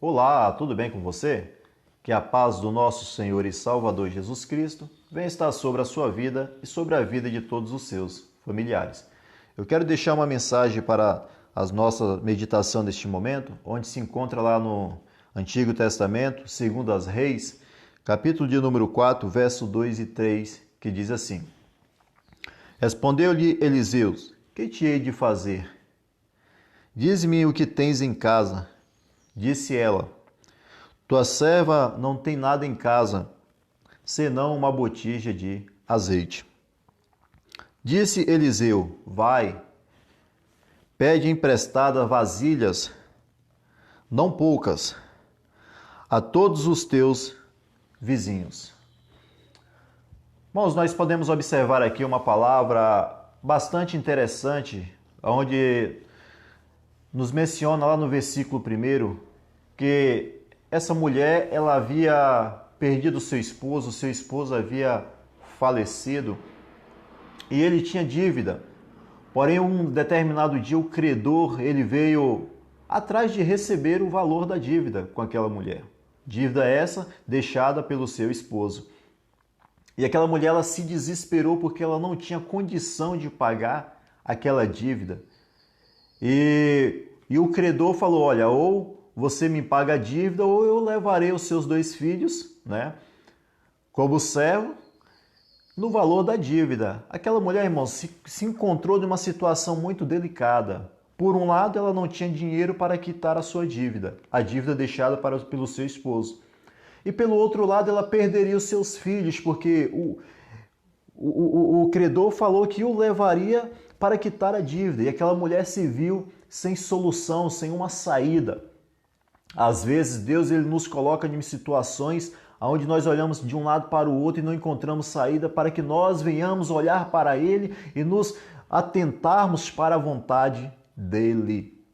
Olá, tudo bem com você? Que a paz do nosso Senhor e Salvador Jesus Cristo venha estar sobre a sua vida e sobre a vida de todos os seus familiares. Eu quero deixar uma mensagem para a nossa meditação neste momento, onde se encontra lá no Antigo Testamento, segundo as Reis, capítulo de número 4, verso 2 e 3, que diz assim: Respondeu-lhe Eliseu: Que te hei de fazer? Diz-me o que tens em casa. Disse ela: Tua serva não tem nada em casa, senão uma botija de azeite. Disse Eliseu: Vai, pede emprestada vasilhas, não poucas, a todos os teus vizinhos. Irmãos, nós podemos observar aqui uma palavra bastante interessante, onde nos menciona lá no versículo 1 que essa mulher ela havia perdido seu esposo havia falecido e ele tinha dívida. Porém, um determinado dia o credor ele veio atrás de receber o valor da dívida com aquela mulher. Dívida essa deixada pelo seu esposo. E aquela mulher ela se desesperou porque ela não tinha condição de pagar aquela dívida. E o credor falou: olha, ou você me paga a dívida ou eu levarei os seus 2 filhos, né, como servo, no valor da dívida. Aquela mulher, irmão, se encontrou numa situação muito delicada. Por um lado, ela não tinha dinheiro para quitar a sua dívida, a dívida deixada pelo seu esposo. E pelo outro lado, ela perderia os seus filhos, porque o credor falou que o levaria para quitar a dívida. E aquela mulher se viu sem solução, sem uma saída. Às vezes, Deus ele nos coloca em situações onde nós olhamos de um lado para o outro e não encontramos saída, para que nós venhamos olhar para Ele e nos atentarmos para a vontade dEle.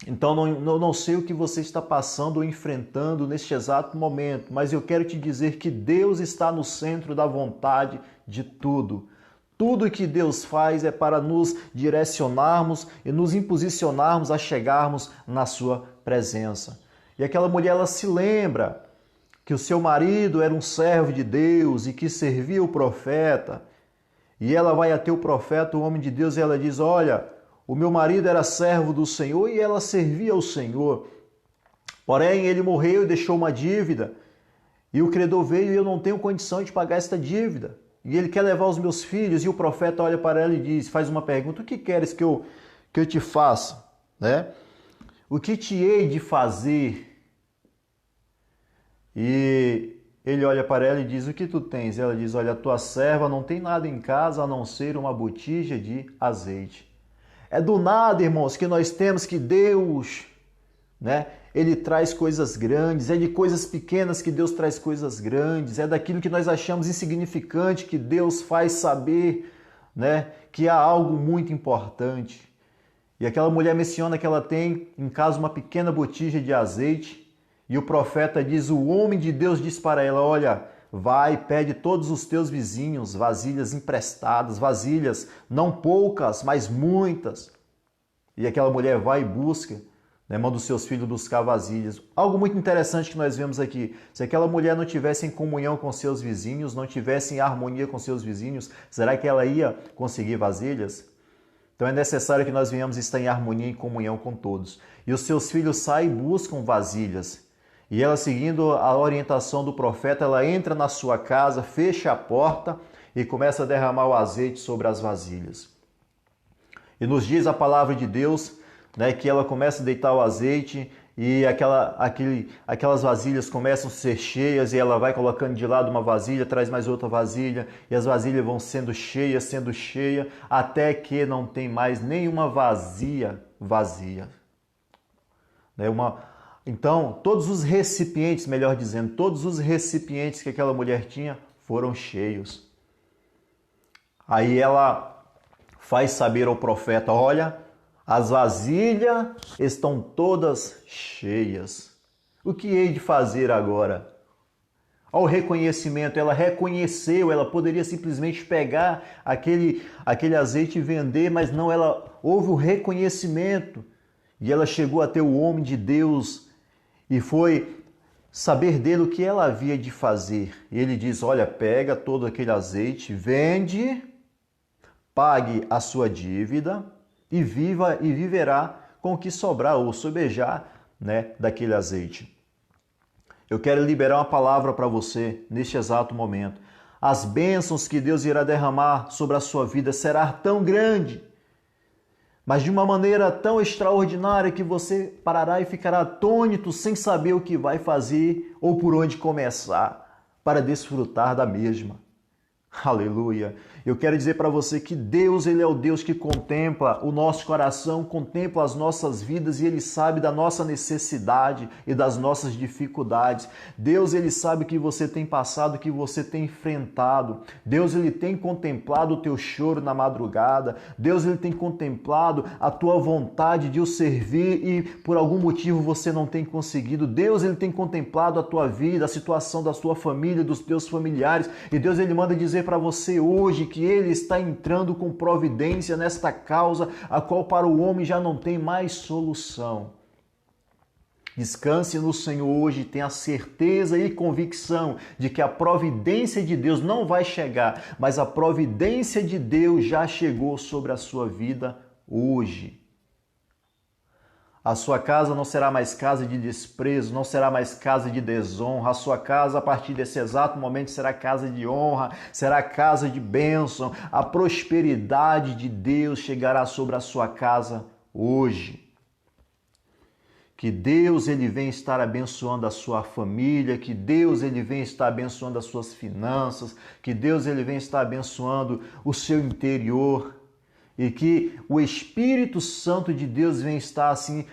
Então, não sei o que você está passando ou enfrentando neste exato momento, mas eu quero te dizer que Deus está no centro da vontade de tudo. Tudo que Deus faz é para nos direcionarmos e nos imposicionarmos a chegarmos na sua presença. E aquela mulher, ela se lembra que o seu marido era um servo de Deus e que servia o profeta. E ela vai até o profeta, o homem de Deus, e ela diz: olha, o meu marido era servo do Senhor e ela servia ao Senhor. Porém, ele morreu e deixou uma dívida. E o credor veio e eu não tenho condição de pagar esta dívida. E ele quer levar os meus filhos. E o profeta olha para ela e diz, faz uma pergunta: o que queres que eu te faça? Né? O que te hei de fazer? E ele olha para ela e diz: o que tu tens? E ela diz: olha, a tua serva não tem nada em casa a não ser uma botija de azeite. É do nada, irmãos, que nós temos que Deus, né? Ele traz coisas grandes, é de coisas pequenas que Deus traz coisas grandes, é daquilo que nós achamos insignificante que Deus faz saber, né, que há algo muito importante. E aquela mulher menciona que ela tem em casa uma pequena botija de azeite, e o profeta diz, o homem de Deus diz para ela: olha, vai, pede todos os teus vizinhos vasilhas emprestadas, vasilhas não poucas, mas muitas. E aquela mulher vai e busca, né, manda os seus filhos buscar vasilhas. Algo muito interessante que nós vemos aqui: se aquela mulher não tivesse em comunhão com seus vizinhos, não tivesse em harmonia com seus vizinhos, será que ela ia conseguir vasilhas? Então é necessário que nós venhamos estar em harmonia e em comunhão com todos. E os seus filhos saem e buscam vasilhas. E ela, seguindo a orientação do profeta, ela entra na sua casa, fecha a porta e começa a derramar o azeite sobre as vasilhas. E nos diz a palavra de Deus, né, que ela começa a deitar o azeite e aquelas vasilhas começam a ser cheias, e ela vai colocando de lado uma vasilha, traz mais outra vasilha, e as vasilhas vão sendo cheias, até que não tem mais nenhuma vazia. Então, todos os recipientes, melhor dizendo, todos os recipientes que aquela mulher tinha foram cheios. Aí ela faz saber ao profeta: olha, as vasilhas estão todas cheias. O que hei de fazer agora? Ao reconhecimento, ela reconheceu, ela poderia simplesmente pegar aquele azeite e vender, mas não, houve o reconhecimento. E ela chegou até o homem de Deus e foi saber dele o que ela havia de fazer. E ele diz: olha, pega todo aquele azeite, vende, pague a sua dívida e viverá com o que sobrar ou sobejar, né, daquele azeite. Eu quero liberar uma palavra para você neste exato momento. As bênçãos que Deus irá derramar sobre a sua vida será tão grande, mas de uma maneira tão extraordinária que você parará e ficará atônito sem saber o que vai fazer ou por onde começar para desfrutar da mesma. Aleluia! Eu quero dizer para você que Deus, Ele é o Deus que contempla o nosso coração, contempla as nossas vidas e Ele sabe da nossa necessidade e das nossas dificuldades. Deus, Ele sabe o que você tem passado, o que você tem enfrentado. Deus, Ele tem contemplado o teu choro na madrugada. Deus, Ele tem contemplado a tua vontade de o servir e por algum motivo você não tem conseguido. Deus, Ele tem contemplado a tua vida, a situação da sua família, dos teus familiares. E Deus, Ele manda dizer para você hoje que Ele está entrando com providência nesta causa, a qual para o homem já não tem mais solução. Descanse no Senhor hoje, tenha certeza e convicção de que a providência de Deus não vai chegar, mas a providência de Deus já chegou sobre a sua vida hoje. A sua casa não será mais casa de desprezo, não será mais casa de desonra. A sua casa, a partir desse exato momento, será casa de honra, será casa de bênção. A prosperidade de Deus chegará sobre a sua casa hoje. Que Deus, Ele vem estar abençoando a sua família, que Deus, Ele vem estar abençoando as suas finanças, que Deus, Ele vem estar abençoando o seu interior. E que o Espírito Santo de Deus venha estar assim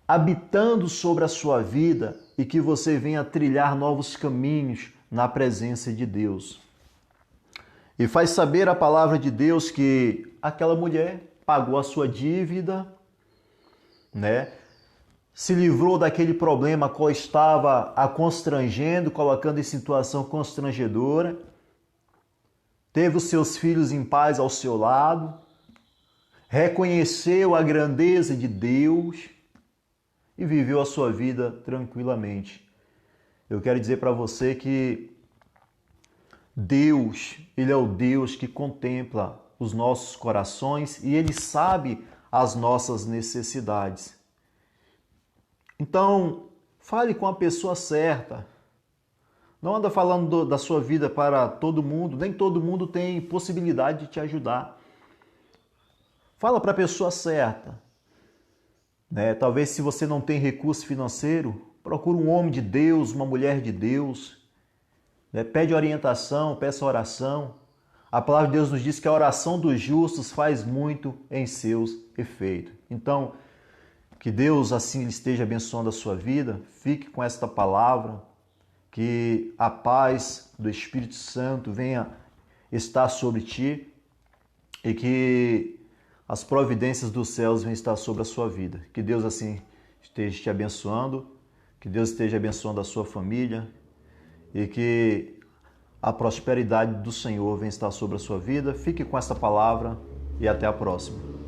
habitando sobre a sua vida e que você venha trilhar novos caminhos na presença de Deus. E faz saber a palavra de Deus que aquela mulher pagou a sua dívida, né? Se livrou daquele problema qual estava a constrangendo, colocando em situação constrangedora. Teve os seus filhos em paz ao seu lado. Reconheceu a grandeza de Deus e viveu a sua vida tranquilamente. Eu quero dizer para você que Deus, Ele é o Deus que contempla os nossos corações e Ele sabe as nossas necessidades. Então, fale com a pessoa certa. Não anda falando da sua vida para todo mundo, nem todo mundo tem possibilidade de te ajudar. Fala para a pessoa certa. Né? Talvez se você não tem recurso financeiro, procure um homem de Deus, uma mulher de Deus. Né? Pede orientação, peça oração. A palavra de Deus nos diz que a oração dos justos faz muito em seus efeitos. Então, que Deus assim esteja abençoando a sua vida. Fique com esta palavra. Que a paz do Espírito Santo venha estar sobre ti e que as providências dos céus venham estar sobre a sua vida. Que Deus assim esteja te abençoando, que Deus esteja abençoando a sua família e que a prosperidade do Senhor venha estar sobre a sua vida. Fique com esta palavra e até a próxima.